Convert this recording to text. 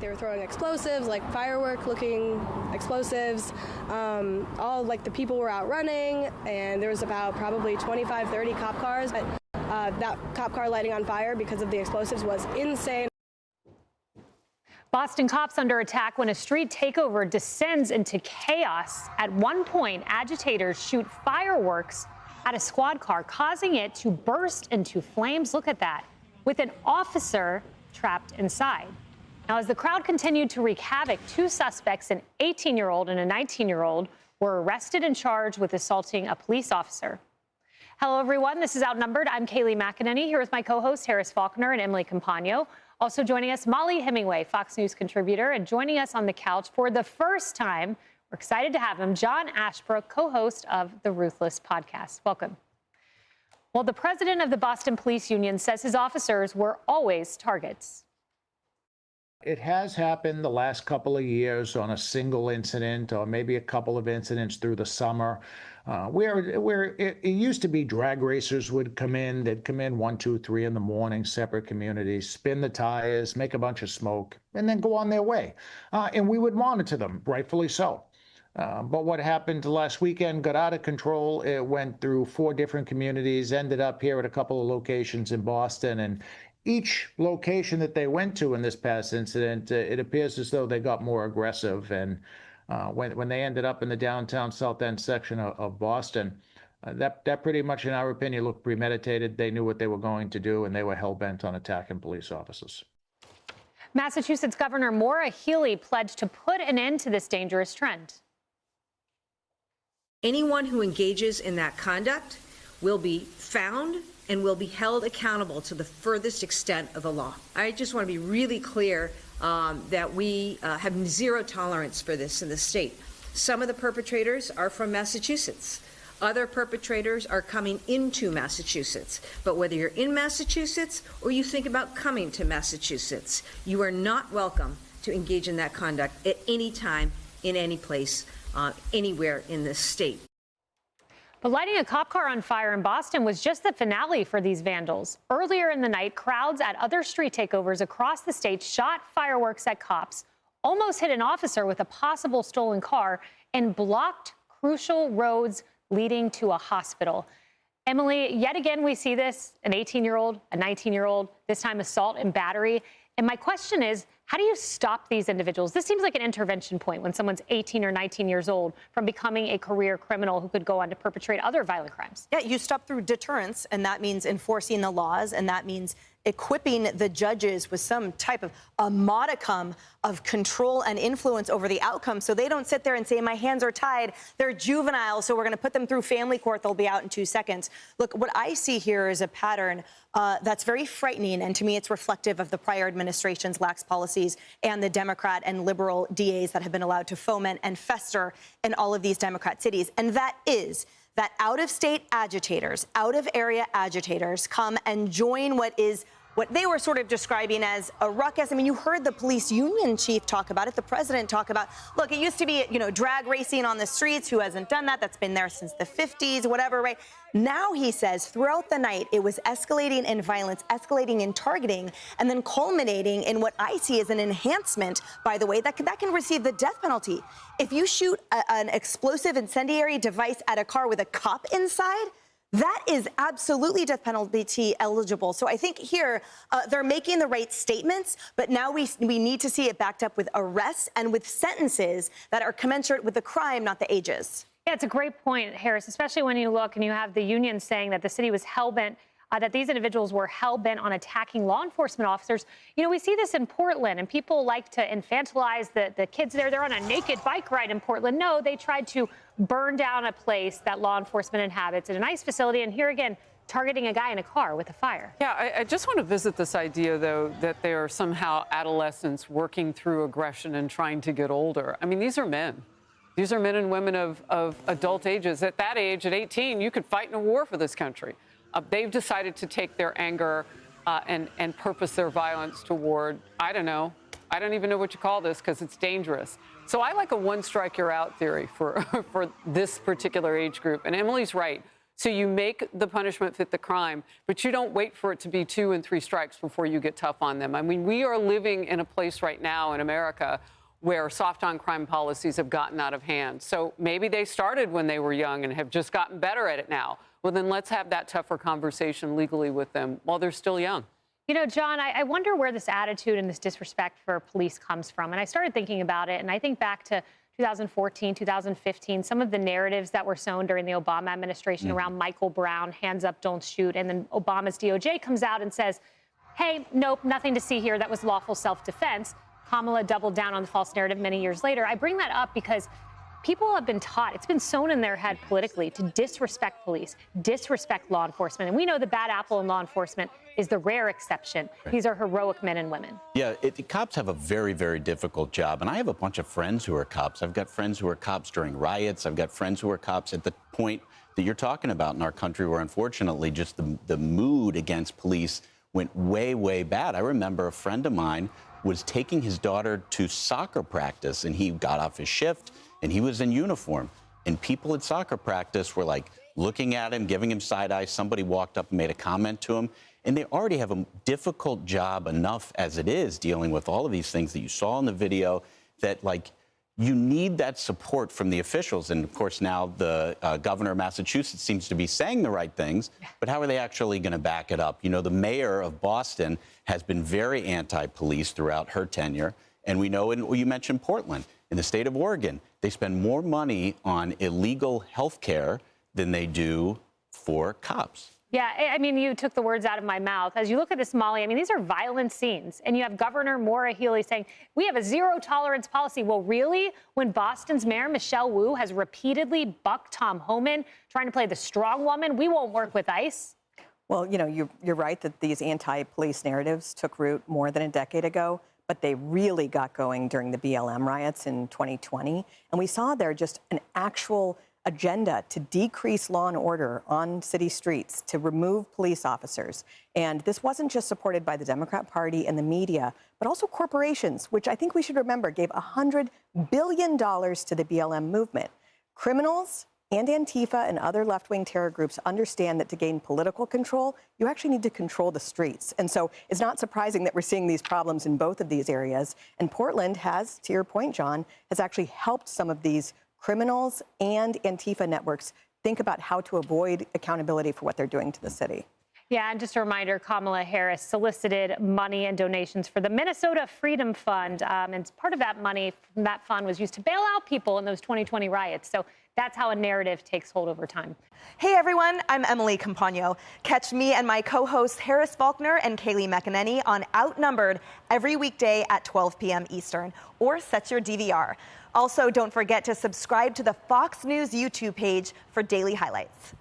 they were throwing explosives, like firework-looking explosives. All like the people were out running, and there was about probably 25, 30 cop cars. But that cop car lighting on fire because of the explosives was insane. Boston cops under attack when a street takeover descends into chaos. At one point, agitators shoot fireworks at a squad car, causing it to burst into flames. Look at that, with an officer trapped inside. Now, as the crowd continued to wreak havoc, two suspects, an 18-year-old and a 19-year-old, were arrested and charged with assaulting a police officer. Hello, everyone. This is Outnumbered. I'm Kayleigh McEnany, here with my co-hosts Harris Faulkner and Emily Campagno. Also joining us, Molly Hemingway, Fox News contributor, and joining us on the couch for the first time, we're excited to have him, John Ashbrook, co-host of the Ruthless podcast. Welcome. Well, the president of the Boston Police Union says his officers were always targets. It has happened the last couple of years on a single incident or maybe a couple of incidents through the summer where it used to be drag racers would come in. They'd come in 1, 2, 3 in the morning, separate communities, spin the tires, make a bunch of smoke, and then go on their way. And we would monitor them, rightfully so. But what happened last weekend got out of control. It went through 4 different communities, ended up here at a couple of locations in Boston. And each location that they went to in this past incident, it appears as though they got more aggressive. And when they ended up in the downtown South End section of Boston, that pretty much, in our opinion, looked premeditated. They knew what they were going to do, and they were hell-bent on attacking police officers. Massachusetts Governor Maura Healey pledged to put an end to this dangerous trend. Anyone who engages in that conduct will be found and will be held accountable to the furthest extent of the law. I just want to be really clear that we have zero tolerance for this in the state. Some of the perpetrators are from Massachusetts. Other perpetrators are coming into Massachusetts. But whether you're in Massachusetts or you think about coming to Massachusetts, you are not welcome to engage in that conduct at any time, in any place, anywhere in this state. But lighting a cop car on fire in Boston was just the finale for these vandals. Earlier in the night, crowds at other street takeovers across the state shot fireworks at cops, almost hit an officer with a possible stolen car, and blocked crucial roads leading to a hospital. Emily, yet again we see this, an 18-year-old, a 19-year-old, this time assault and battery. And my question is, how do you stop these individuals? This seems like an intervention point when someone's 18 or 19 years old from becoming a career criminal who could go on to perpetrate other violent crimes. Yeah, you stop through deterrence, and that means enforcing the laws, and that means equipping the judges with some type of a modicum of control and influence over the outcome, so they don't sit there and say, my hands are tied, they're juveniles, so we're going to put them through family court, they'll be out in 2 seconds. Look, what I see here is a pattern that's very frightening, and to me it's reflective of the prior administration's lax policies and the Democrat and liberal DAs that have been allowed to foment and fester in all of these Democrat cities, and that is that out-of-state agitators, out-of-area agitators come and join what they were sort of describing as a ruckus. I mean, you heard the police union chief talk about it, the president talk about, look, it used to be, drag racing on the streets. Who hasn't done that? That's been there since the 50s, whatever, right? Now, he says, throughout the night, it was escalating in violence, escalating in targeting, and then culminating in what I see as an enhancement, by the way, that can receive the death penalty. If you shoot an explosive incendiary device at a car with a cop inside, that is absolutely death penalty eligible. So I think here they're making the right statements, but now we need to see it backed up with arrests and with sentences that are commensurate with the crime, not the ages. Yeah, it's a great point, Harris, especially when you look and you have the union saying that the city was hell-bent, that these individuals were hell-bent on attacking law enforcement officers. We see this in Portland, and people like to infantilize the kids there. They're on a naked bike ride in Portland. No, they tried to burn down a place that law enforcement inhabits in a nice facility, and here again, targeting a guy in a car with a fire. Yeah, I just want to visit this idea, though, that they are somehow adolescents working through aggression and trying to get older. I mean, these are men. These are men and women of adult ages. At that age, at 18, you could fight in a war for this country. They've decided to take their anger and purpose their violence toward, I don't even know what you call this because it's dangerous. So I like a one strike you're out theory for this particular age group. And Emily's right. So you make the punishment fit the crime, but you don't wait for it to be 2 and 3 strikes before you get tough on them. I mean, we are living in a place right now in America where soft on crime policies have gotten out of hand. So maybe they started when they were young and have just gotten better at it now. Well, then let's have that tougher conversation legally with them while they're still young. You know, John, I wonder where this attitude and this disrespect for police comes from. And I started thinking about it, and I think back to 2014, 2015, some of the narratives that were sown during the Obama administration around Michael Brown, hands up, don't shoot. And then Obama's DOJ comes out and says, hey, nope, nothing to see here. That was lawful self-defense. Kamala doubled down on the false narrative many years later. I bring that up because people have been taught, it's been sown in their head politically to disrespect police, disrespect law enforcement. And we know the bad apple in law enforcement is the rare exception. Right. These are heroic men and women. Yeah, the cops have a very, very difficult job. And I have a bunch of friends who are cops. I've got friends who are cops during riots. I've got friends who are cops at the point that you're talking about in our country where, unfortunately, just the mood against police went way, way bad. I remember a friend of mine was taking his daughter to soccer practice, and he got off his shift, and he was in uniform. And people at soccer practice were, like, looking at him, giving him side eye. Somebody walked up and made a comment to him. And they already have a difficult job enough as it is dealing with all of these things that you saw in the video that, like, you need that support from the officials. And, of course, now the governor of Massachusetts seems to be saying the right things, but how are they actually going to back it up? You know, the mayor of Boston has been very anti-police throughout her tenure. And we know, and you mentioned Portland, in the state of Oregon, they spend more money on illegal health care than they do for cops. Yeah, I mean, you took the words out of my mouth. As you look at this, Molly, I mean, these are violent scenes. And you have Governor Maura Healey saying, we have a zero tolerance policy. Well, really? When Boston's mayor, Michelle Wu, has repeatedly bucked Tom Homan, trying to play the strong woman, we won't work with ICE. Well, you know, you're right that these anti-police narratives took root more than a decade ago, but they really got going during the BLM riots in 2020. And we saw there just an actual agenda to decrease law and order on city streets, to remove police officers. And this wasn't just supported by the Democrat Party and the media, but also corporations, which I think we should remember gave $100 billion to the BLM movement. Criminals and Antifa and other left-wing terror groups understand that to gain political control, you actually need to control the streets. And so it's not surprising that we're seeing these problems in both of these areas. And Portland has, to your point, John, has actually helped some of these criminals and Antifa networks think about how to avoid accountability for what they're doing to the city. Yeah, and just a reminder, Kamala Harris solicited money and donations for the Minnesota Freedom Fund. And part of that money from that fund was used to bail out people in those 2020 riots. So that's how a narrative takes hold over time. Hey, everyone. I'm Emily Campagno. Catch me and my co-hosts Harris Faulkner and Kaylee McEnany on Outnumbered every weekday at 12 p.m. Eastern, or set your DVR. Also, don't forget to subscribe to the Fox News YouTube page for daily highlights.